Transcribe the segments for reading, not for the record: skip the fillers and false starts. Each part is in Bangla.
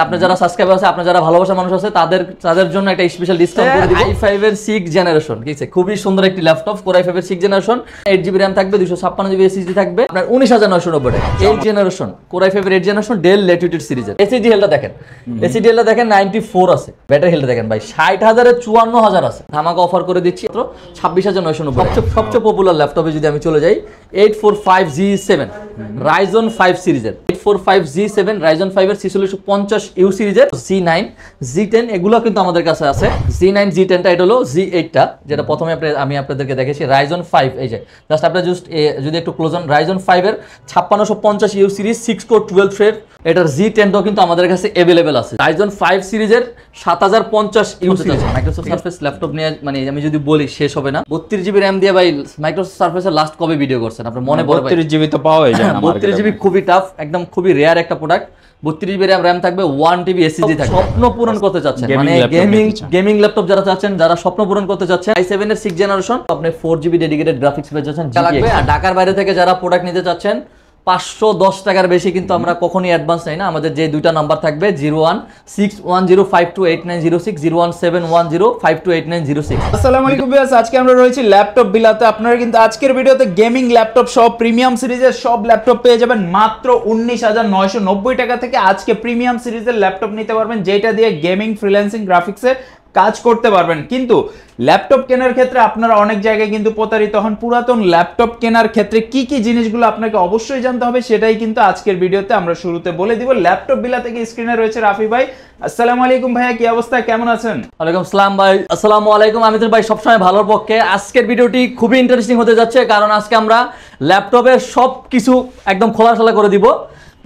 আপনার যারা সাবস্ক্রাইবার আছে, আপনার যারা ভালোবাসার মানুষ আছে, তাদের জন্য একটা স্পেশাল ডিসকাউন্ট করে দিব। i5 এর 6 জেনারেশন, ঠিক আছে, খুবই সুন্দর একটি ল্যাপটপ, Core i5 এর 6 জেনারেশন, 8GB RAM থাকবে, 256GB SSD থাকবে, আপনার 19,990 টাকা। 8 জেনারেশন Core i5 এর 8 জেনারেশন ডেল ল্যাটিটিউড সিরিজের SSD হেলটা দেখেন, SSD হেলটা দেখেন 94 আছে, ব্যাটারি হেলটা দেখেন ভাই 60,000 এর 54,000 আছে। ধামাকা অফার করে দিচ্ছি মাত্র 26,990। সবচেয়ে পপুলার ল্যাপটপে যদি আমি চলে যাই, 845G7 Ryzen 5 সিরিজের, 845G7 Ryzen 5 এর 4650U সিরিজের, Z9 Z10 এগুলো কিন্তু আমাদের কাছে আছে। Z9 Z10 টা এটা হলো Z8 টা, যেটা প্রথমে আমি আপনাদেরকে দেখেছি। Ryzen 5 এই যে জাস্ট আপনারা যদি একটু ক্লোজ অন, Ryzen 5 এর 5650U সিরিজ 6 কোর 12 থ্রেড, এটার Z10 টাও কিন্তু আমাদের কাছে अवेलेबल আছে। Ryzen 5 সিরিজের 7050U series Microsoft surface laptop নিয়ে, মানে আমি যদি বলি শেষ হবে না। 32GB RAM দিয়ে ভাই মাইক্রোসফট সারফেসের লাস্ট কবে ভিডিও করছেন আপনার মনে পড়ে? 32GB তো পাওয়া যায় না। 32GB খুবই টাফ, একদম খুবই রেয়ার একটা প্রোডাক্ট। 32GB RAM থাকবে, 1TB SSD থাকবে। স্বপ্ন পূরণ করতে চাচ্ছেন, মানে গেমিং ল্যাপটপ যারা চাচ্ছেন, যারা স্বপ্ন পূরণ করতে চাচ্ছেন, i7 এর 6 জেনারেশন, আপনি 4GB ডেডিকেটেড গ্রাফিক্স পেয়ে যাচ্ছেন লাগবে। আর ঢাকার বাইরে থেকে যারা প্রোডাক্ট নিতে চাচ্ছেন, 510 টাকার বেশি কিন্তু আমরা কখনোই অ্যাডভান্স নাই না। আমাদের যে দুইটা নাম্বার থাকবে 01610528906, 01710528906। আসসালামু আলাইকুম ভিউয়ার্স, আজকে আমরা রয়েছি ল্যাপটপ বিলাতে। আপনারা কিন্তু আজকের ভিডিওতে গেমিং ল্যাপটপ সব প্রিমিয়াম সিরিজের সব ল্যাপটপ পেয়ে যাবেন মাত্র 19,990 টাকা থেকে। আজকে প্রিমিয়াম সিরিজের ল্যাপটপ নিতে পারবেন, যেটা দিয়ে গেমিং, ফ্রিল্যান্সিং, গ্রাফিক্সে কাজ করতে পারবেন। কিন্তু ল্যাপটপ কেনার ক্ষেত্রে আপনারা অনেক জায়গায় কিন্তু প্রতারিত হন। পুরাতন ল্যাপটপ কেনার ক্ষেত্রে কি কি জিনিসগুলো আপনাকে অবশ্যই জানতে হবে, সেটাই কিন্তু আজকের ভিডিওতে আমরা শুরুতে বলে দিব। ল্যাপটপ বিলা থেকে স্ক্রিনে রয়েছে রাফি ভাই। আসসালামু আলাইকুম ভাইয়া, কি অবস্থা, কেমন আছেন? ওয়ালাইকুম আসসালাম ভাই। আসসালামু আলাইকুম। আমির ভাই সবসময় ভালোর পক্ষে। আজকের ভিডিওটি খুবই ইন্টারেস্টিং হতে যাচ্ছে, কারণ আজকে আমরা ল্যাপটপের সব কিছু একদম খোলাসা করে দিব।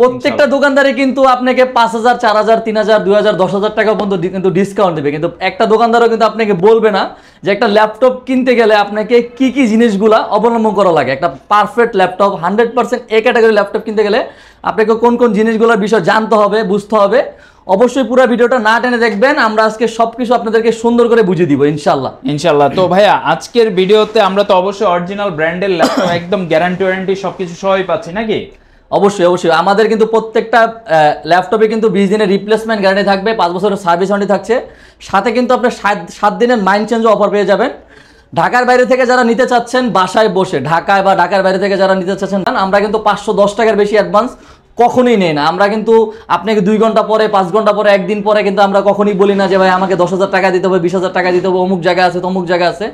প্রত্যেকটা দোকানদারে কিন্তু আপনাকে 5,000, 4,000, 3,000, 2,000, 10,000 টাকা পর্যন্ত কিন্তু ডিসকাউন্ট দেবে, কিন্তু একটা দোকানদারও কিন্তু আপনাকে বলবে না যে একটা ল্যাপটপ কিনতে গেলে আপনাকে কি কি জিনিসগুলা অবলম্বন করা লাগে। একটা perfect laptop, 100% A category laptop কিনতে গেলে আপনাকে কোন কোন জিনিসগুলোর বিষয় জানতে হবে, বুঝতে হবে। অবশ্যই পুরো ভিডিওটা না টেনে দেখবেন, আমরা আজকে সবকিছু আপনাদেরকে সুন্দর করে বুঝিয়ে দিব ইনশাআল্লাহ। তো ভাইয়া আজকের ভিডিওতে আমরা তো অবশ্যই অরিজিনাল ব্র্যান্ডের ল্যাপটপ একদম গ্যারান্টি ওয়ারেন্টি সবকিছু সবই পাচ্ছি নাকি? অবশ্যই আমাদের কিন্তু প্রত্যেকটা ল্যাপটপে কিন্তু 20 দিনের রিপ্লেসমেন্ট গ্যারান্টি থাকবে, 5 বছরের সার্ভিস ওয়ারেন্টি থাকছে, সাথে কিন্তু আপনার 7 দিনের মাইন্ড চেঞ্জও অফার পেয়ে যাবেন। ঢাকার বাইরে থেকে যারা নিতে চাচ্ছেন, বাসায় বসে ঢাকায় বা ঢাকার বাইরে থেকে যারা নিতে চাচ্ছেন, আমরা কিন্তু 510 টাকার বেশি অ্যাডভান্স কখনোই নেই না। আমরা কিন্তু আপনাকে 2 ঘন্টা পরে, 5 ঘন্টা পরে, একদিন পরে কিন্তু আমরা কখনোই বলি না যে ভাই আমাকে 10,000 টাকা দিতে হবে, 20,000 টাকা দিতে হবে, অমুক জায়গা আছে, তমুক জায়গা আছে।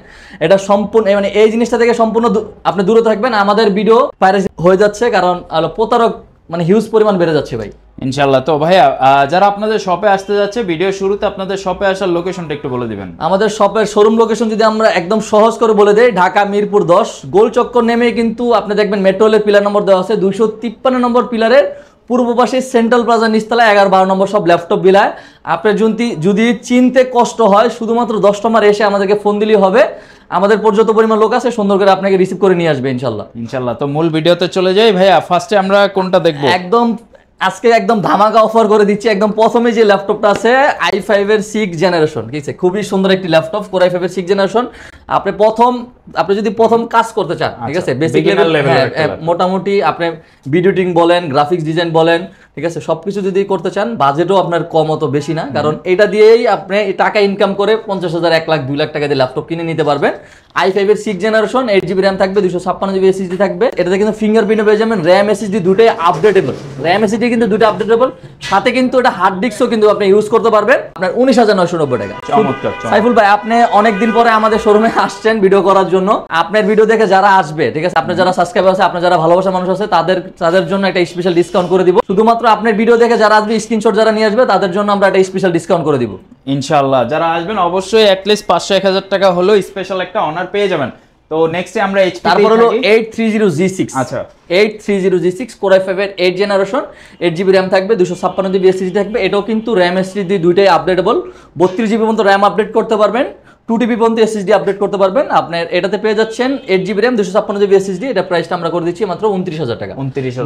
এটা সম্পূর্ণ, মানে এই জিনিসটা থেকে সম্পূর্ণ আপনি দূরে থাকবেন। আমাদের ভিডিও পাইরেসি হয়ে যাচ্ছে, কারণ প্রতারক মানে হিউজ পরিমাণ বেড়ে যাচ্ছে ভাই। ইনশাআল্লাহ। তো ভাইয়া যারা আপনাদের শপে আসতে যাচ্ছে, ভিডিও শুরুতে আপনাদের শপে আসার লোকেশনটা একটু বলে দিবেন। আমাদের শপের শোরুম লোকেশন যদি আমরা একদম সহজ করে বলে দেই, ঢাকা মিরপুর 10 গোল চক্কর নেমে কিন্তু আপনি দেখবেন মেট্রো রেলের পিলার নম্বর দেওয়া আছে, 253 নম্বর পিলারের পূর্ব পাশে সেন্ট্রাল প্লাজা নিচতলা 11-12 নম্বর সব ল্যাপটপ বিলায়। আপনার যদি চিনতে কষ্ট হয়, শুধুমাত্র 10 নম্বর এসে আমাদেরকে ফোন দিলেই হবে। আমাদের পর্যাপ্ত পরিমাণ লোক আছে, সুন্দর করে আপনাকে রিসিভ করে নিয়ে আসবে ইনশাআল্লাহ। তো মূল ভিডিওতে চলে যাই ভাইয়া। ফার্স্টে আমরা কোনটা দেখবো? আজকে একদম ধামাকা অফার করে দিচ্ছি। একদম প্রথমে যে ল্যাপটপটা আছে i5 এর 6 জেনারেশন, ঠিক আছে, খুবই সুন্দর একটি ল্যাপটপ, Core i5 এর 6 জেনারেশন। আপনি যদি প্রথম কাজ করতে চান, ঠিক আছে, বেসিক লেভেল, মোটামুটি আপনি ভিডিওটিং বলেন, গ্রাফিক্স ডিজাইন বলেন, ঠিক আছে, সবকিছু যদি করতে চান, বাজেটও আপনার কম অত বেশি না, কারণ এটা দিয়েই আপনি টাকা ইনকাম করে 50,000, 1 লাখ, 2 লাখ টাকা দিয়ে ল্যাপটপ কিনে নিতে পারবেন। i5 এর 6 জেনারেশন, 8GB RAM থাকবে, 256GB SSD থাকবে। এটাতে কিন্তু ফিঙ্গারপ্রিন্টও পেয়ে যাবেন, RAM SSD দুটোই আপডেটেবল। RAM SSD কিন্তু দুটো আপডেটেবল, সাথে কিন্তু এটা হার্ড ডিস্কও কিন্তু আপনি ইউজ করতে পারবেন। আপনার 19,990 টাকা। সাইফুল ভাই, আপনি অনেকদিন পরে আমাদের শোরুমে আসছেন ভিডিও করার জন্য। আপনার ভিডিও দেখে যারা আসবে, ঠিক আছে, আপনার যারা সাবস্ক্রাইবার আছে, আপনার যারা ভালোবাসার মানুষ আছে, তাদের জন্য একটা স্পেশাল ডিসকাউন্ট করে দিব। শুধুমাত্র আপনার ভিডিও দেখে যারা আসবে, স্ক্রিনশট যারা নিয়ে আসবে, তাদের জন্য আমরা একটা স্পেশাল ডিসকাউন্ট করে দিব ইনশাআল্লাহ। যারা আসবেন অবশ্যই অ্যাটলিস্ট 500-1000 টাকা হলেও স্পেশাল একটা অনার পেয়ে যাবেন। তো নেক্সটে আমরা তারপর হলো 830G6। আচ্ছা, 830G6 Core i5 এর 8 জেনারেশন, 8GB RAM থাকবে, 256GB SSD থাকবে। এটাও কিন্তু RAM SSD দুইটাই আপডেটেবল। 32GB পর্যন্ত RAM আপডেট করতে পারবেন, 2TB পর্যন্ত SSD আপডেট করতে পারবেন। আপনার এটাতে পেয়ে যাচ্ছেন 8GB RAM, 256GB SSD। এটা প্রাইসটা আমরা করে দিচ্ছি মাত্র 29,000 টাকা।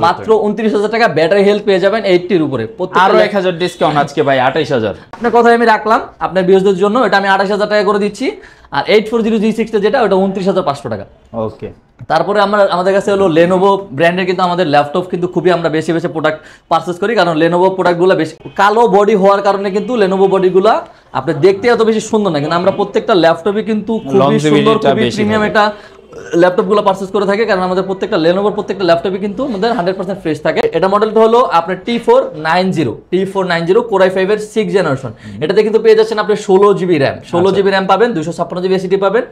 মাত্র 29,000 টাকা। ব্যাটারি হেলথ পেয়ে যাবেন 80 এর উপরে। আরো 1000 ডিসকাউন্ট আজকে ভাই, 28,000। আপনার কথাই আমি রাখলাম আপনার ভিউয়ারদের জন্য, এটা আমি 28,000 টাকা করে দিচ্ছি। আর 840G6 যেটা ওটা 29,500 টাকা। ওকে, তারপরে আমাদের কাছে হলো লেনোভো ব্র্যান্ডের কিন্তু আমাদের ল্যাপটপ কিন্তু খুবই আমরা বেশি বেশি প্রোডাক্ট পারচেস করি, কারণ লেনোভো প্রোডাক্টগুলো বেশি কালো বডি হওয়ার কারণে কিন্তু লেনোভো বডিগুলো আপনি দেখতে এত বেশি সুন্দর না, কিন্তু আমরা প্রত্যেকটা ল্যাপটপে কিন্তু খুবই সুন্দর খুবই প্রিমিয়াম একটা ল্যাপটপগুলো পারচেস করে থাকে, কারণ আমাদের প্রত্যেকটা লেনোভোর প্রত্যেকটা ল্যাপটপে কিন্তু আমাদের 100% ফ্রেশ থাকে। এটা মডেলটা হলো আপনার T490 Core i5 এর 6th জেনারেশন। এটাতে কিন্তু পেয়ে যাচ্ছেন আপনি 16GB র্যাম, 16GB র্যাম পাবেন, 256GB এসএসডি পাবেন।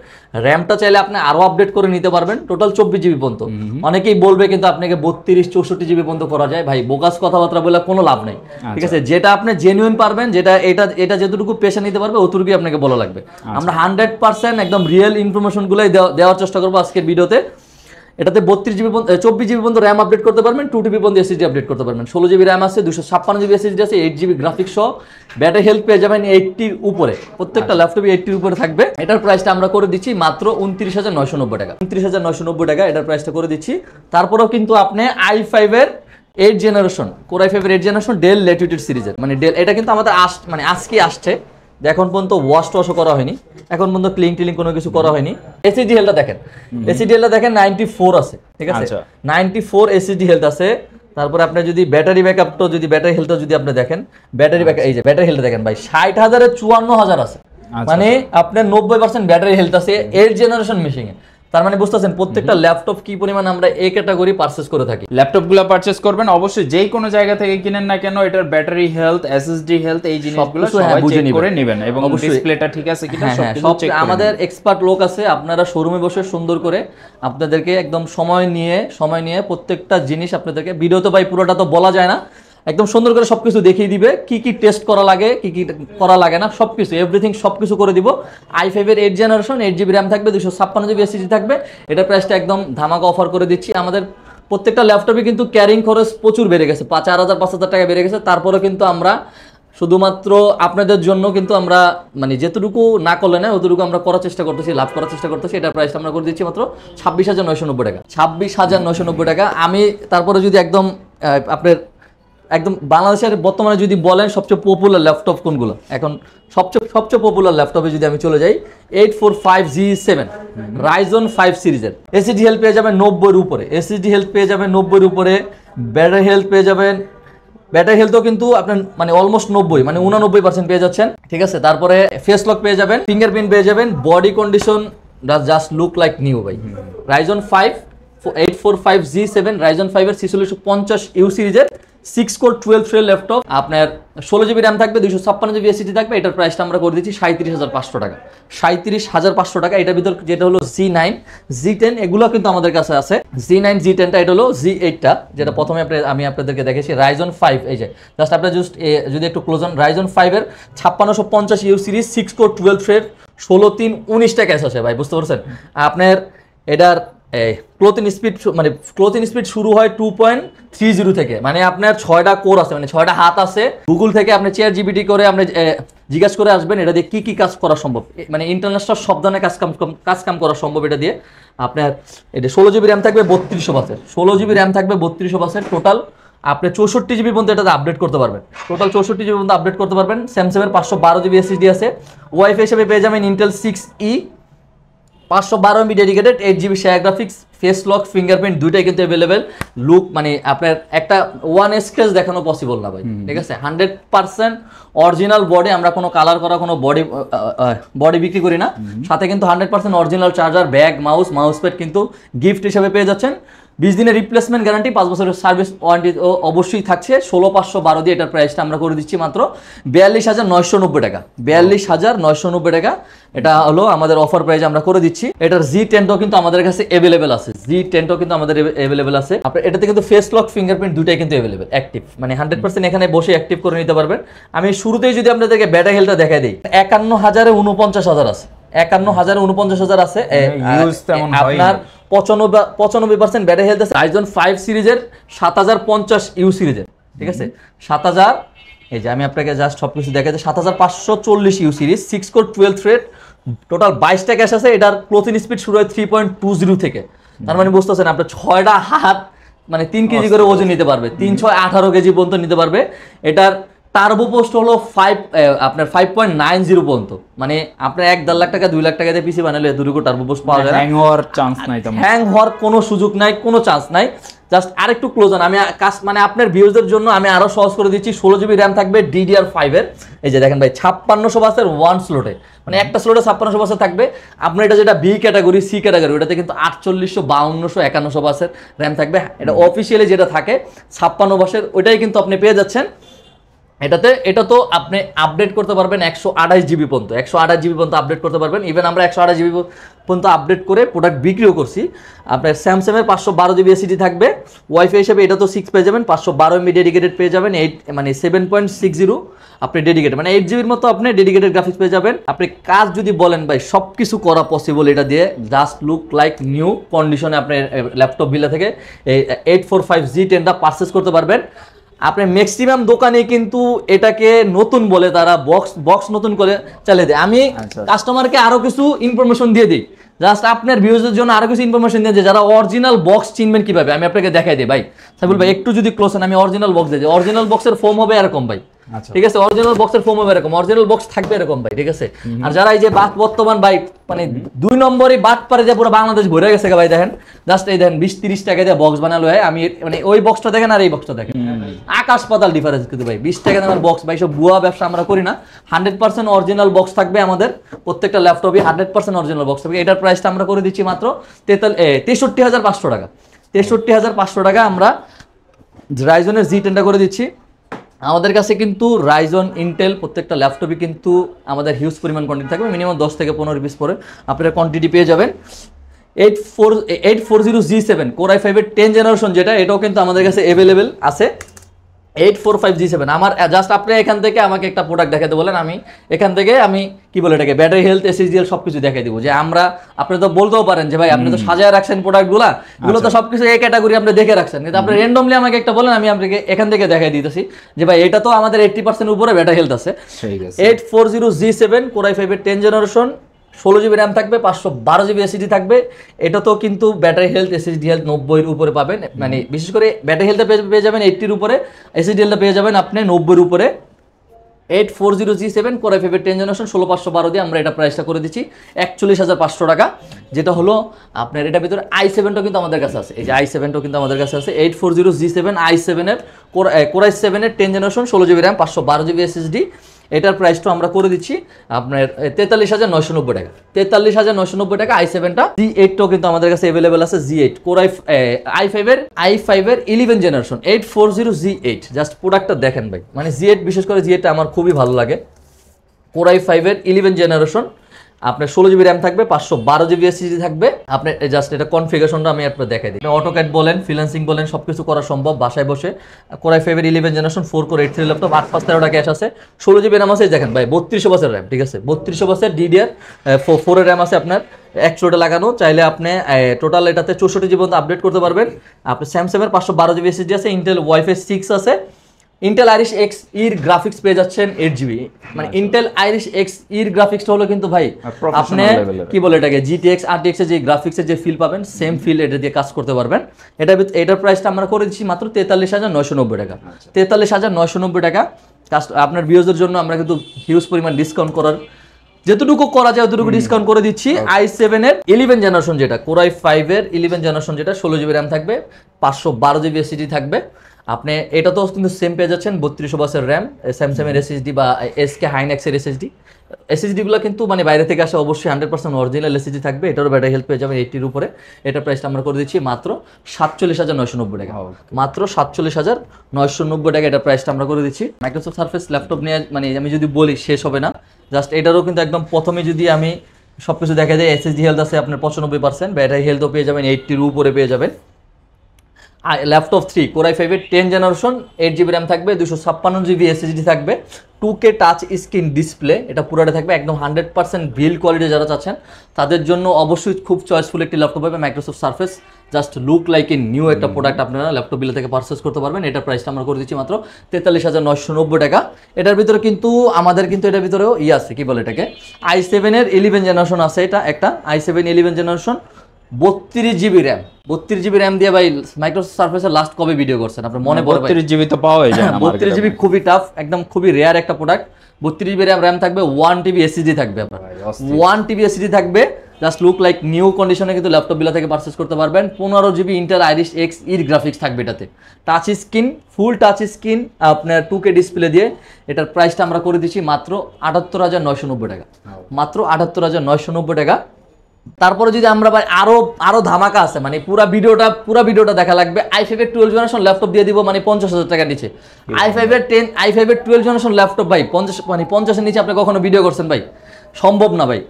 র্যামটা চাইলে আপনি আরো আপডেট করে নিতে পারবেন, টোটাল 24GB পর্যন্ত। অনেকেই বলবে কিন্তু আপনাকে 32-64GB পর্যন্ত করা যায়, ভাই বোকাস কথাবার্তা বলে কোনো লাভ নেই, ঠিক আছে? যেটা আপনি জেনুইন পারবেন, যেটা এটা যেটুকু পেশা নিতে পারবে অতটুকুই আপনাকে বলা লাগবে। আমরা 100% একদম রিয়েল ইনফরমেশনগুলোই দেওয়ার চেষ্টা করবো আজকের ভিডিওতে। এটাতে 24GB পর্যন্ত র্যাম আপডেট করতে পারবেন, 2TB পর্যন্ত এসএসডি আপডেট করতে পারবেন, 16GB র্যাম আছে, 256GB এসএসডি আছে, 8GB গ্রাফিক্স সহ। ব্যাটারি হেলথ পেয়ে যাবেন 80 এর উপরে, প্রত্যেকটা ল্যাপটপে 80 এর উপরে থাকবে। এটার প্রাইসটা আমরা করে দিচ্ছি মাত্র 29,990 টাকা। 29,990 টাকা এটার প্রাইসটা করে দিচ্ছি। তারপরেও কিন্তু আপনি i5 এর 8th জেনারেশন, Core i5 এর 8th জেনারেশন ডেল ল্যাটিটিউড সিরিজের, মানে ডেল, এটা কিন্তু আমাদের আজকে আসছে, এখন পর্যন্ত ওয়াশও করা হয়নি, এখন পর্যন্ত ক্লিন কোনো কিছু করা হয়নি। এসএসডি হেলথটা দেখেন, এসএসডি হেলথটা দেখেন 94 আছে, ঠিক আছে? 94 এসএসডি হেলথ আছে। তারপরে আপনি যদি ব্যাটারি ব্যাকআপটা, যদি ব্যাটারি হেলথটা যদি আপনি দেখেন, ব্যাটারি ব্যাকআপ, এই যে ব্যাটারি হেলথ দেখেন ভাই, 60,000 এর 54,000 আছে, মানে আপনার 90% ব্যাটারি হেলথ আছে 8th জেনারেশন মেশিনে। তার মানে বুঝতেছেন প্রত্যেকটা ল্যাপটপ কি পরিমাণ আমরা এই ক্যাটাগরি পারচেজ করে থাকি। ল্যাপটপগুলো পারচেজ করবেন অবশ্যই যেই কোনো জায়গা থেকে কিনেন না কেন, এটার ব্যাটারি হেলথ, এসএসডি হেলথ, এই জিনিসগুলো সবাই চেক করে নেবেন, এবং ডিসপ্লেটা ঠিক আছে কিনা সব চেক করে। আমাদের এক্সপার্ট লোক আছে, আপনারা শোরুমে বসে সুন্দর করে আপনাদেরকে একদম সময় নিয়ে প্রত্যেকটা জিনিস আপনাদেরকে, ভিডিও তো ভাই পুরোটা তো বলা যায় না, একদম সুন্দর করে সবকিছু দেখিয়ে দিবে, কি কি টেস্ট করা লাগে, কি কি করা লাগে না, সবকিছু এভরিথিং সবকিছু করে দিব। i5 এর 8th জেনারেশন, 8GB র্যাম থাকবে, 256GB এসএসডি থাকবে। এটা প্রাইসটা একদম ধামাকা অফার করে দিচ্ছি। আমাদের প্রত্যেকটা ল্যাপটপে কিন্তু ক্যারিং খরচ প্রচুর বেড়ে গেছে, 4,000-5,000 টাকা বেড়ে গেছে। তারপরে কিন্তু আমরা শুধুমাত্র আপনাদের জন্য কিন্তু আমরা মানে যেটুকু না করলে না অতটুকু আমরা করার চেষ্টা করতেছি, লাভ করার চেষ্টা করতেছি। এটার প্রাইসটা আমরা করে দিচ্ছি মাত্র 26,990 টাকা। 26,990 টাকা। আমি তারপরে যদি একদম আপনার একদম বাংলাদেশের বর্তমানে যদি বলেন সবচেয়ে পপুলার ল্যাপটপ কোনগুলো, এখন সবচেয়ে পপুলার ল্যাপটপে যদি আমি চলে যাই, 845G7 Ryzen 5 সিরিজের এসএসডি হেলথ পেয়ে যাবেন 90 এর উপরে, এসএসডি হেলথ পেয়ে যাবেন 90 এর উপরে, ব্যাটারি হেলথ পেয়ে যাবেন, ব্যাটারি হেলথও কিন্তু আপনার মানে অলমোস্ট 90, মানে 89% পেয়ে যাচ্ছেন, ঠিক আছে? তারপরে ফেস লক পেয়ে যাবেন, ফিঙ্গারপ্রিন্ট পেয়ে যাবেন, body condition just look like new ভাই। Ryzen 5 845G7 Ryzen 5 এর 4650U সিরিজের 6 কোর 12 থ্রেড ল্যাপটপ, আপনার 16GB র্যাম থাকবে, 256GB এসএসডি থাকবে। এটার প্রাইসটা আমরা করে দিচ্ছি 37,500 টাকা। 37,500 টাকা। এটার ভিতর যেটা হলো G9 G10 এগুলো কিন্তু আমাদের কাছে আছে। G9 G10টা, এটা হলো G8টা, যেটা প্রথমে আমি আপনাদেরকে দেখেছি। Ryzen 5, এই যে জাস্ট আপনারা যদি একটু ক্লোজ অন, Ryzen 5 এর 5650U সিরিজ 6 কোর 12 থ্রেড 16/3 19টা ক্যাশ আছে ভাই, বুঝতে পারছেন? আপনার এটার ক্লোথিং স্পিড শুরু হয় 2.30 থেকে, মানে আপনার 6টা কোর আছে, মানে 6টা হাত আছে। গুগল থেকে আপনি ChatGPT করে আপনি জিজ্ঞাসা করে আসবেন এটা দিয়ে কি কাজ করা সম্ভব, মানে ইন্টারন্যাশনাল সব ধরনের কাজ করা সম্ভব এটা দিয়ে। আপনার এটা 16GB র্যাম থাকবে, 3200 16GB র্যাম থাকবে, 3200 টোটাল। আপনি 64GB পর্যন্ত এটাতে আপডেট করতে পারবেন, টোটাল 64GB পর্যন্ত আপডেট করতে পারবেন। স্যামসাংয়ের 512GB এসএসডি আছে। ওয়াইফাই হিসেবে পেয়ে যাবেন Intel 6E 512MB dedicated, 8GB share graphics, face lock, fingerprint দুইটাই কিন্তু অ্যাভেলেবেল। লুক মানে আপনার একটা ওয়ান স্ক্র্যাচ দেখানো পসিবল না ভাই, ঠিক আছে? 100% অরিজিনাল বডি, আমরা কোনো কালার করা কোনো বডি বিক্রি করি না। সাথে কিন্তু 100% original charger, bag, mouse pad কিন্তু গিফট হিসেবে পেয়ে যাচ্ছেন। 20 দিনের রিপ্লেসমেন্ট গ্যারান্টি, 5 বছরের সার্ভিস ওয়ারেন্টি অবশ্যই থাকছে। 16,512 দিয়ে এটার প্রাইসটা আমরা করে দিচ্ছি মাত্র 42,990 টাকা। 42,990 টাকা এটা হলো আমাদের অফার প্রাইস আমরা করে দিচ্ছি। এটার G10টাও কিন্তু আমাদের কাছে অ্যাভেলেবেল আছে, G10টাও কিন্তু আমাদের অ্যাভেলেবেল আছে। আপনার এটাতে কিন্তু ফেস লক, ফিঙ্গারপ্রিন্ট দুটাই কিন্তু অ্যাভেলেবেল, অ্যাক্টিভ, মানে 100% এখানে বসে অ্যাক্টিভ করে নিতে পারবেন। আমি শুরুতেই যদি আপনাদেরকে ব্যাটারি হেলথটা দেখাই দিই, 51,000 49,000 আছে, 51,000 49,000 আছে। আপনার 95% ব্যাটারি হেলথ আছে। Ryzen 5 সিরিজের 7050U সিরিজের, ঠিক আছে? 7000, এই যে আমি আপনাকে জাস্ট সবকিছু দেখাচ্ছি, 7540U series 6 core 12 thread, total 22টা ক্যাশ আছে। এটার ক্লোথিং স্পিড শুরু হয় 3.20 থেকে, তার মানে বুঝতেছেন আপনার 6টা হাত, মানে 3 কেজি করে ওজন নিতে পারবে, 3 6 18 কেজি পর্যন্ত নিতে পারবে। এটার টার্বো পোস্ট হলো আপনার 5.90 পর্যন্ত, মানে আপনার 1-1.5 লাখ টাকা 2 লাখ টাকা দিয়ে পিসি বানালে এতটুকু টার্বো পোস্ট পাওয়া যায় না। হ্যাং হওয়ার চান্স নাই, তেমন হ্যাং হওয়ার কোনো সুযোগ নাই, কোনো চান্স নাই। জাস্ট আরেকটু ক্লোজ অন আমি মানে আপনার ভিউজদের জন্য আমি আরো সহজ করে দিচ্ছি। 16 জিবি র্যাম থাকবে DDR5 এর, এই যে দেখেন ভাই 5600 বাসের ওয়ান স্লটে, মানে একটা স্লটে 5600 বাসের থাকবে। আপনার এটা যেটা বি ক্যাটাগরি, সি ক্যাটাগরি, ওটাতে কিন্তু 4800, 5200, 5100 বাসের র্যাম থাকবে। এটা অফিসিয়ালি যেটা থাকে 56 বাসের, ওইটাই কিন্তু আপনি পেয়ে যাচ্ছেন এটাতে। এটা তো আপনি আপডেট করতে পারবেন 128 জিবি পর্যন্ত, 128 জিবি পর্যন্ত আপডেট করতে পারবেন। ইভেন আমরা 128 জিবি পর্যন্ত আপডেট করে প্রোডাক্ট বিক্রিও করছি। আপনার স্যামসাংয়ের 512 জিবি এসিডি থাকবে, ওয়াইফাই হিসেবে এটা তো 6 পেয়ে যাবেন, 512 এমবি ডেডিকেটেড পেয়ে যাবেন, 7.60 আপনি ডেডিকেটেড, মানে 8 জিবির মতো আপনি ডেডিকেটেড গ্রাফিক্স পেয়ে যাবেন। আপনি কাজ যদি বলেন ভাই সব কিছু করা পসিবল এটা দিয়ে, জাস্ট লুক লাইক নিউ কন্ডিশনে আপনি ল্যাপটপ বিলা থেকে এই 845G10টা পারচেস করতে পারবেন। আপনি ম্যাক্সিমাম দোকানে কিন্তু এটাকে নতুন বলে, তারা বক্স নতুন করে চালিয়ে দেয়। আমি কাস্টমারকে আরো কিছু ইনফরমেশন দিয়ে দিই, জাস্ট আপনার ভিউজের জন্য আরো কিছু ইনফরমেশন দিয়ে দিই, যারা অরিজিনাল বক্স চিনবেন কিভাবে আমি আপনাকে দেখাই দিই। ভাই সাইফুল ভাই একটু যদি ক্লোজ হন, আমি অরিজিনাল বক্স দিই। অরিজিনাল বক্সের ফোম হবে এরকম ভাই, ঠিক আছে? অরিজিনাল বক্সের ফোম হবে এরকম, অরিজিনাল বক্স থাকবে এরকম ভাই, ঠিক আছে? আর যারা এই যে বর্তমান ভাই মানে 2 নম্বরই বাদ পারে যে পুরো বাংলাদেশ ভরে গেছে ভাই, দেখেন জাস্ট এই দেখেন 20-30 টাকা দিয়ে বক্স বানালো হয়। আমি মানে ওই বক্সটা দেখেন আর এই বক্সটা দেখেন, আকাশ পাতাল ডিফারেন্স কিন্তু ভাই। 20 টাকা দামের বক্স ভাই, সব ভুয়া ব্যবসা আমরা করি না। 100% অরিজিনাল বক্স থাকবে আমাদের প্রত্যেকটা ল্যাপটপে, 100% অরিজিনাল বক্স থাকবে। এটার প্রাইসটা আমরা করে দিচ্ছি মাত্র 63,500 টাকা। 63,500 টাকা আমরা রাইজনের জি10টা করে দিচ্ছি। আমাদের কাছে কিন্তু রাইজন, ইন্টেল প্রত্যেকটা ল্যাপটপে কিন্তু আমাদের হিউজ পরিমাণ কোয়ান্টিটি থাকবে, মিনিমাম 10 থেকে 15 পিস পরে আপনারা কোয়ান্টিটি পেয়ে যাবেন। 840G7 Core i5 এর 10 জেনারেশন যেটা, এটাও কিন্তু আমাদের কাছে অ্যাভেলেবেল আছে। 845G7 আমার জাস্ট আপনি এখান থেকে আমাকে একটা প্রোডাক্ট দেখাতে বলেন, আমি এখান থেকে আমি কি বলে এটাকে ব্যাটারি হেলথ, এসএসডি সবকিছু দেখাই দিব। যে আমরা আপনি তো বলতেও পারেন যে ভাই আপনি তো সাজায় রাখছেন প্রোডাক্টগুলো, এগুলো তো সবকিছু এই ক্যাটাগরি আপনি দেখে রাখছেন, কিন্তু আপনি র্যান্ডমলি আমাকে একটা বলেন, আমি আপনাকে এখান থেকে দেখাই দিতেছি যে ভাই এটা তো আমাদের 80% উপরে ব্যাটারি হেলথ আছে। 840G7 Core i5 এর 10 জেনারেশন, 16 জিবি র্যাম থাকবে, 512 জিবি এসএসডি থাকবে। এটা তো কিন্তু ব্যাটারি হেলথ, এসএসডি হেলথ 90 এর উপরে পাবেন, মানে বিশেষ করে ব্যাটারি হেলথে পেয়ে যাবেন 80 এর উপরে, এসএসডি হেলথে পেয়ে যাবেন আপনি 90 এর উপরে। 840G7 Core i5 এর 10 জেনারেশন 16512 দিয়ে আমরা এটা প্রাইসটা করে দিচ্ছি 41,500 টাকা, যেটা হলো আপনার এটার ভিতরে i7টা কিন্তু আমাদের কাছে আছে। এই যে i7টা কিন্তু আমাদের কাছে আছে, 840G7 i7 এর Core i7 এর 10 generation, 16 GB RAM, 512 GB SSD. এটার প্রাইসটা আমরা করে দিচ্ছি আপনার 43,990 টাকা। 43,990 টাকা i7টা। G8টাও কিন্তু আমাদের কাছে অ্যাভেলেবেল আছে, G8 Core i5 এর 11 জেনারেশন 840G8। জাস্ট প্রোডাক্টটা দেখেন ভাই, মানে G8 বিশেষ করে G8টা আমার খুবই ভালো লাগে। Core i5 এর 11 জেনারেশন, আপনার 16 জিবি র্যাম থাকবে, 512 জিবি এসএসডি থাকবে। আপনি জাস্ট এটা কনফিগারেশনটা আমি আপনাকে দেখাই দিই। অটোক্যাড বলেন, ফ্রিল্যান্সিং বলেন, সবকিছু করা সম্ভব বাসায় বসে। Core i5 এর 11 generation 4 core 8 three laptop, 8/5 cash আছে, 16 জিবি র্যাম আছে। দেখেন ভাই 3200 বাসের র্যাম, ঠিক আছে? 3200 বাসের DDR4 এর র্যাম আছে আপনার, 100টা লাগানো। চাইলে আপনি টোটাল এটাতে 64 জিবি পর্যন্ত আপডেট করতে পারবেন। আপনি স্যামসাংয়ের 512 জিবি এসএসডি আছে, ইন্টেল ওয়াইফাই 6 আছে। ইন্টেল আইরিশ এক্স ইর গ্রাফিক্স পেয়ে যাচ্ছেন 8 জিবি, মানে ইন্টেল আইরিশ এক্স ইর গ্রাফিক্সটা হলো কিন্তু ভাই আপনি কি বলে এটাকে GTX RTX এর যে গ্রাফিক্সের যে ফিল পাবেন, সেম ফিল এটা দিয়ে কাজ করতে পারবেন। এটার প্রাইসটা আমরা করে দিচ্ছি মাত্র 43,990 টাকা। 43,990 টাকা। আপনার ভিউজের জন্য আমরা কিন্তু হিউজ পরিমাণ ডিসকাউন্ট করার, যেতটুকু করা যায় অতটুকু ডিসকাউন্ট করে দিচ্ছি। i7 এর 11 জেনারেশন যেটা, Core i5 এর 11 জেনারেশন যেটা, 16 জিবি র্যাম থাকবে, 512 জিবি এসএসডি থাকবে। আপনি এটা তো কিন্তু সেম পেয়ে যাচ্ছেন 3200 বাসের র্যাম, স্যামসাং এর এসএসডি বা SK হাইনেক্স এর এসএসডি গুলো কিন্তু মানে বাইরে থেকে আসে, অবশ্যই 100% অরিজিনাল এসএসডি থাকবে। এটারও ব্যাটারি হেলথ পেয়ে যাবেন 80 এর উপরে। এটার প্রাইসটা আমরা করে দিচ্ছি মাত্র 47,990 টাকা। মাত্র 47,990 টাকা এটার প্রাইসটা আমরা করে দিচ্ছি। মাইক্রোসফট সারফেস ল্যাপটপ নিয়ে মানে আমি যদি বলি শেষ হবে না। জাস্ট এটারও কিন্তু একদম প্রথমে যদি আমি সবকিছু দেখা যায়, এসএসডি হেলথ আছে আপনার 95%, ব্যাটারি হেলথও পেয়ে যাবেন 80 এর উপরে পেয়ে যাবেন। ল্যাপটপ 3 Core i5 এর 10 জেনারেশন, 8 জিবি র্যাম থাকবে, 256 জিবি এসএসডি থাকবে, 2K টাচ স্ক্রিন ডিসপ্লে, এটা পুরোটা থাকবে একদম 100% বিল্ড কোয়ালিটি। যারা চাচ্ছেন তাদের জন্য অবশ্যই খুব চয়েসফুল একটি ল্যাপটপ হবে Microsoft surface. Just look like a new একটা প্রোডাক্ট আপনারা ল্যাপটপ বিলে থেকে পারচেস করতে পারবেন। এটার প্রাইসটা আমরা করে দিচ্ছি মাত্র 43,990 টাকা। এটার ভিতরে কিন্তু আমাদের কিন্তু এটার ভিতরেও আছে কি বলে এটাকে i7 এর 11 জেনারেশন আছে, এটা একটা i7 11 generation 32 GB RAM, 32 GB RAM দিয়ে ভাই মাইক্রোসফট সার্ফেসের লাস্ট কবে ভিডিও করছেন আপনার মনে পড়ে ভাই? 32 জিবি তো পাওয়াই যায় না। 32 জিবি খুবই টাফ, একদম খুবই রেয়ার একটা প্রোডাক্ট। 32 জিবি র্যাম থাকবে, 1 টিবি এসএসডি থাকবে আপনার, 1 টিবি এসএসডি থাকবে। জাস্ট লুক লাইক নিউ কন্ডিশনে কিন্তু ল্যাপটপ বিলা থেকে পারচেজ করতে পারবেন। 15 জিবি ইন্টেল আইরিশ এক্স ইর গ্রাফিক্স থাকবে এটাতে, টাচ স্ক্রিন, ফুল টাচ স্ক্রিন আপনার 2K ডিসপ্লে দিয়ে। এটার প্রাইসটা আমরা করে দিচ্ছি মাত্র 78,990 টাকা, মাত্র 78,990 টাকা। তারপরে যদি আমরা ভাই আরো ধামাকা আছে, মানে পুরা ভিডিওটা দেখা লাগবে। i5 এর 12 জেনারেশন ল্যাপটপ দিয়ে দিব মানে 50,000 টাকার নিচে। i5 এর 12 জেনারেশন ল্যাপটপ ভাই 50 এর নিচে আপনি কখনো ভিডিও করছেন ভাই? সম্ভব না ভাই।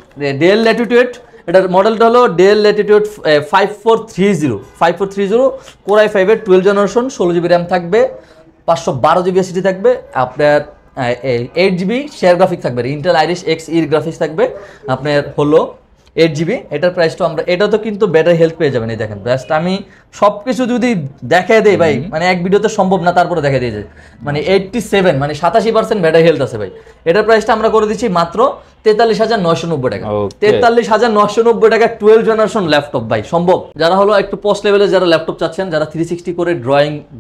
ডেল ল্যাটিটিউড, এটার মডেলটা হলো ডেল ল্যাটিটিউড 5430 কোর i5 এর 12 জেনারেশন, 16 জিবি র্যাম থাকবে, 512 জিবি এসএসডি থাকবে, আপনার 8 জিবি শেয়ার গ্রাফিক্স থাকবে, ইন্টেল আইরিশ এক্স ইর গ্রাফিক্স থাকবে আপনার হলো 8 জিবি। এটার প্রাইসটা আমরা, এটা তো কিন্তু ব্যাটারি হেলথ পেয়ে যাবেন। এই দেখেন জাস্ট আমি সবকিছু যদি দেখাই দেই ভাই, মানে এক ভিডিওতে সম্ভব না, তারপরে দেখাই দিয়ে যায় মানে 87 মানে 87% ব্যাটারি হেলথ আছে ভাই। এটার প্রাইসটা আমরা করে দিচ্ছি মাত্র 43,990 টাকা, 43,990 টাকা 12 জেনারেশন ল্যাপটপ ভাই। সম্ভব? যারা হলো একটু পোস্ট লেভেলে যারা ল্যাপটপ চাচ্ছেন, যারা 360 করে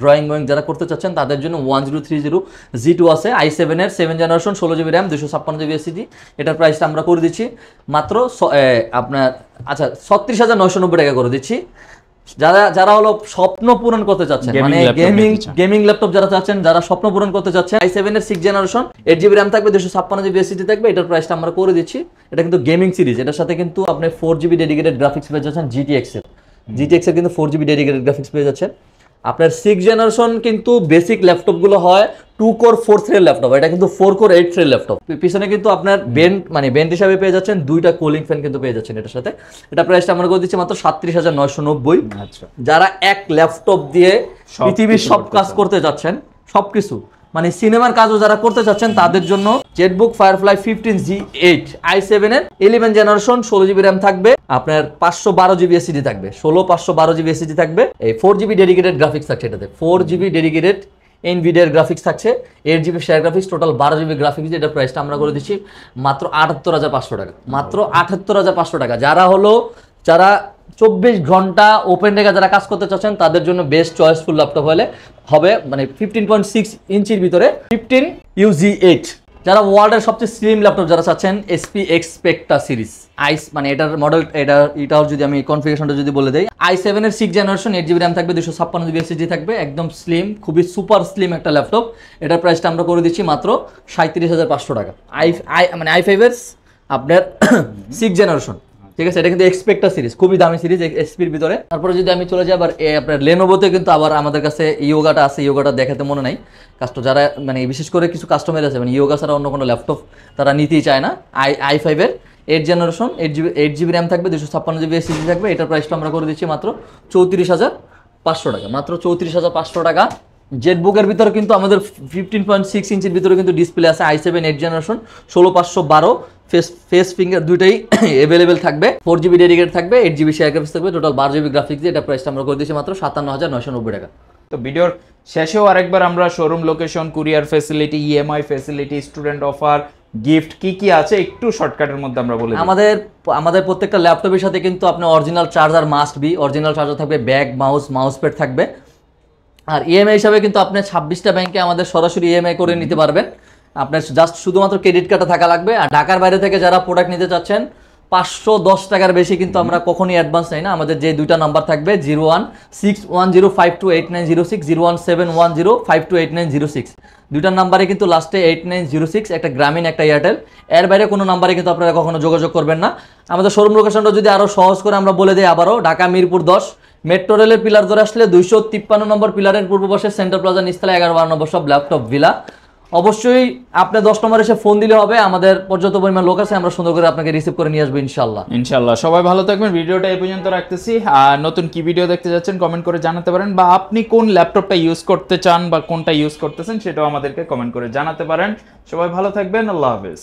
ড্রয়িং যারা করতে চাচ্ছেন, তাদের জন্য 1030 G2 আছে, i7 এর 7 generation, 16 GB RAM, 256 GB SSD. এটার প্রাইসটা আমরা করে দিচ্ছি মাত্র আপনার 36,990 টাকা করে দিচ্ছি। যারা হলো স্বপ্ন পূরণ করতে চাচ্ছেন, মানে গেমিং ল্যাপটপ যারা চাচ্ছেন, যারা স্বপ্ন পূরণ করতে চাচ্ছেন, i7 এর 6 জেনারেশন, 8 জিবি র্যাম থাকবে, 256 জিবি এসএসডি থাকবে। এটার প্রাইসটা আমরা করে দিচ্ছি। এটা কিন্তু গেমিং সিরিজ, এটার সাথে কিন্তু আপনি 4 জিবি ডেডিকেটেড গ্রাফিক্স পেয়ে যাচ্ছেন, GTX এর কিন্তু 4 জিবি ডেডিকেটেড গ্রাফিক্স পেয়ে যাচ্ছেন। আপনার 6 জেনারেশন কিন্তু বেসিক ল্যাপটপ গুলো হয় 2 কোর 4 থ্রেড ল্যাপটপ, এটা কিন্তু 4 কোর 8 থ্রেড ল্যাপটপ। পিছনে কিন্তু আপনার বেন্ট হিসাবে পেয়ে যাচ্ছেন, 2টা কুলিং ফ্যান কিন্তু পেয়ে যাচ্ছেন এটার সাথে। এটা প্রাইসটা আমরা করে দিচ্ছি মাত্র 37,990। আচ্ছা, যারা এক ল্যাপটপ দিয়ে পৃথিবীর সব কাজ করতে যাচ্ছেন, সবকিছু মানে সিনেমার কাজও যারা করতে চাচ্ছেন, তাদের জন্য জেটবুক ফায়ারফ্লাই 15G8 i7 এর 11 জেনারেশন, 16 জিবি র্যাম থাকবে, আপনার 512 জিবি এসএসডি থাকবে, 512 জিবি এসএসডি থাকবে। এই 4 জিবি ডেডিকেটেড গ্রাফিক্স থাকছে এটাতে, 4 জিবি ডেডিকেটেড এনভিডিআর গ্রাফিক্স থাকছে, 8 GB share graphics, total 12 GB graphics. এটার প্রাইসটা আমরা করে দিচ্ছি মাত্র 78,500 টাকা, মাত্র 78,500 টাকা। যারা 24 ঘন্টা ওপেন রেখে যারা কাজ করতে চাচ্ছেন, তাদের জন্য বেস্ট চয়েসফুল ল্যাপটপ হবে মানে 15.6 ইঞ্চির ভিতরে 15UG8। যারা ওয়ার্ল্ডের সবচেয়ে স্লিম ল্যাপটপ যারা চাচ্ছেন, SPX Spectra সিরিজ মানে এটার মডেল, এটাও যদি আমি কনফিগারেশনটা যদি বলে দেই, i7 এর 6 জেনারেশন, 8 জিবি র্যাম থাকবে, 256 জিবি এসএসডি থাকবে, একদম স্লিম, খুবই সুপার স্লিম একটা ল্যাপটপ। এটার প্রাইসটা আমরা করে দিচ্ছি মাত্র 37,500 টাকা। মানে i5 এর আপনার 6 জেনারেশন, ঠিক আছে। এটা কিন্তু এক্সপেক্টা সিরিজ, খুবই দামি সিরিজ এসপির ভিতরে। তারপরে যদি আমি চলে যাই আবার আপনার লেনোভোতে, কিন্তু আবার আমাদের কাছে ইয়োগাটা আছে, ইয়োগাটা দেখাতে মনে নাই। যারা মানে বিশেষ করে কিছু কাস্টমার আছে মানে ইয়োগা ছাড়া অন্য কোনো ল্যাপটপ তারা নিতেই চায় না। i5 এর 8 জেনারেশন, 8 জিবি র্যাম থাকবে, 256 জিবি এসএসডি থাকবে। এটার প্রাইসটা আমরা করে দিচ্ছি মাত্র 34,500 টাকা, মাত্র 34,500 টাকা। জেটবুকের ভিতরে কিন্তু আমাদের 15.6 ইঞ্চির ভিতরে কিন্তু ডিসপ্লে আছে, i7 8 জেনারেশন, 16512 ফেস ফিঙ্গার দুইটাই অ্যাভেলেবেল থাকবে, 4 জিবি ডেডিকেটেড থাকবে, 8 জিবি শেয়ার গ্রাফিক্স থাকবে, টোটাল 12 জিবি গ্রাফিক্স দিয়ে। এটা প্রাইসটা আমরা করে দিচ্ছি মাত্র 57,990 টাকা। তো ভিডিওর শেষেও আরেকবার আমরা showroom location, courier facility, EMI facility, student offer, gift কি আছে একটু শর্টকাটের মধ্যে আমরা বলে দিই। আমাদের প্রত্যেকটা ল্যাপটপের সাথে কিন্তু আপনি original charger must be, original charger থাকবে, ব্যাগ, মাউস প্যাড থাকবে। আর ইএমআই হিসাবে কিন্তু আপনি 26টা ব্যাংকে আমাদের সরাসরি ইএমআই করে নিতে পারবেন। আপনার জাস্ট শুধুমাত্র ক্রেডিট কার্ডে থাকা লাগবে। আর ঢাকার বাইরে থেকে যারা প্রোডাক্ট নিতে চাচ্ছেন, 510 টাকার বেশি কিন্তু আমরা কখনোই অ্যাডভান্স নেই না। আমাদের যে দুইটা নাম্বার থাকবে 01610528906, 01710528906, দুইটার নাম্বারে কিন্তু লাস্টে 8906, একটা গ্রামীণ একটা এয়ারটেল। এর বাইরে কোনো নাম্বারে কিন্তু আপনারা কখনো যোগাযোগ করবেন না। আমাদের শোরুম লোকেশনটা যদি আরও সহজ করে আমরা বলে দিই আবারও, ঢাকা মিরপুর 10 মেট্রো রেলের পিলার ধরে আসলে 253 নম্বর পিলারের পূর্ব পাশে সেন্টার প্লাজা নিচতলা 11-12 নম্বর সব ল্যাপটপ ভিলা। অবশ্যই আপনি 10 নম্বর এসে ফোন দিলে হবে, আমাদের পর্যাপ্ত পরিমাণ লোক আছে, আমরা সুন্দর করে আপনাকে রিসিভ করে নিয়ে আসবো ইনশাল্লাহ। সবাই ভালো থাকবেন। ভিডিওটা এই পর্যন্ত রাখতেছি। আর নতুন কি ভিডিও দেখতে যাচ্ছেন কমেন্ট করে জানাতে পারেন, বা আপনি কোন ল্যাপটপটা ইউজ করতে চান বা কোনটা ইউজ করতেছেন সেটাও আমাদেরকে কমেন্ট করে জানাতে পারেন। সবাই ভালো থাকবেন, আল্লাহ হাফেজ।